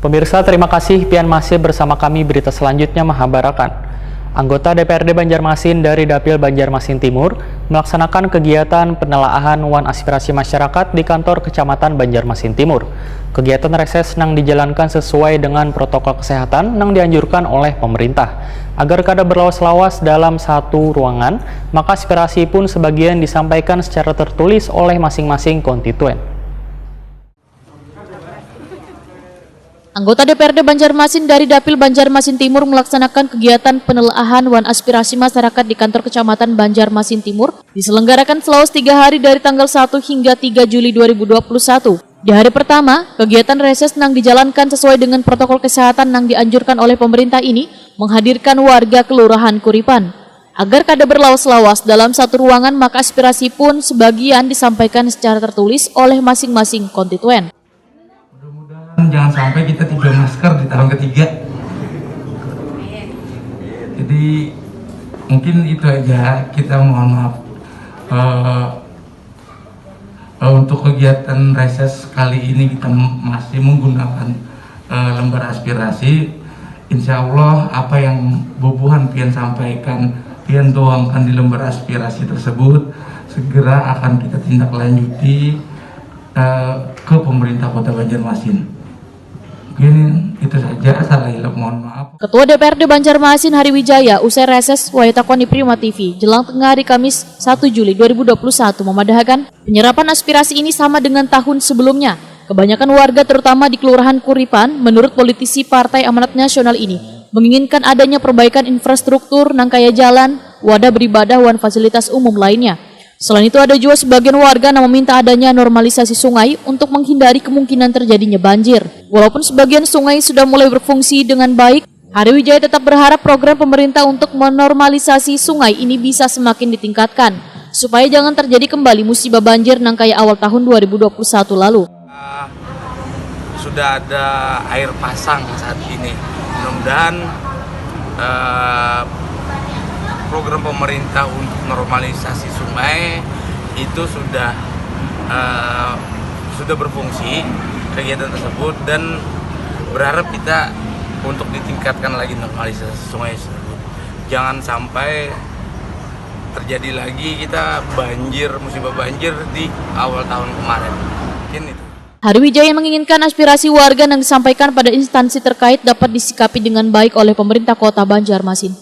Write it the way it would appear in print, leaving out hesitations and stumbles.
Pemirsa, terima kasih pian masih bersama kami. Berita selanjutnya menghabarkan. Anggota DPRD Banjarmasin dari Dapil Banjarmasin Timur melaksanakan kegiatan penelaahan wan aspirasi masyarakat di kantor Kecamatan Banjarmasin Timur. Kegiatan reses nang dijalankan sesuai dengan protokol kesehatan nang dianjurkan oleh pemerintah. Agar kada berlawas-lawas dalam satu ruangan, maka aspirasi pun sebagian disampaikan secara tertulis oleh masing-masing konstituen. Anggota DPRD Banjarmasin dari Dapil Banjarmasin Timur melaksanakan kegiatan penelaahan wan aspirasi masyarakat di kantor Kecamatan Banjarmasin Timur diselenggarakan selama 3 hari dari tanggal 1 hingga 3 Juli 2021. Di hari pertama, kegiatan reses nang dijalankan sesuai dengan protokol kesehatan nang dianjurkan oleh pemerintah ini menghadirkan warga Kelurahan Kuripan. Agar kada berlawas-lawas dalam satu ruangan, maka aspirasi pun sebagian disampaikan secara tertulis oleh masing-masing konstituen. Jangan sampai kita 3 masker di tahun ketiga. Jadi mungkin itu aja, kita mohon maaf untuk kegiatan reses kali ini kita masih menggunakan lembar aspirasi. Insya Allah apa yang bubuhan pian sampaikan, pian tuangkan di lembar aspirasi tersebut segera akan kita tindak lanjuti ke pemerintah Kota Banjarmasin. Mungkin itu saja, salah hilap mohon maaf. Ketua DPRD Banjarmasin Hari Wijaya usai reses wayatakon di Prima TV jelang tengah hari Kamis 1 Juli 2021 memadahkan penyerapan aspirasi ini sama dengan tahun sebelumnya. Kebanyakan warga terutama di Kelurahan Kuripan menurut politisi Partai Amanat Nasional ini menginginkan adanya perbaikan infrastruktur nang kaya jalan, wadah beribadah dan fasilitas umum lainnya. Selain itu ada juga sebagian warga yang meminta adanya normalisasi sungai untuk menghindari kemungkinan terjadinya banjir. Walaupun sebagian sungai sudah mulai berfungsi dengan baik, Hari Wijaya tetap berharap program pemerintah untuk menormalisasi sungai ini bisa semakin ditingkatkan, supaya jangan terjadi kembali musibah banjir nang kayak awal tahun 2021 lalu. Sudah ada air pasang saat ini. Mudah-mudahan program pemerintah untuk normalisasi sungai itu sudah berfungsi kegiatan tersebut, dan berharap kita untuk ditingkatkan lagi normalisasi sungai tersebut. Jangan sampai terjadi lagi kita musibah banjir di awal tahun kemarin. Mungkin itu. Hari Wijaya menginginkan aspirasi warga yang disampaikan pada instansi terkait dapat disikapi dengan baik oleh pemerintah Kota Banjarmasin.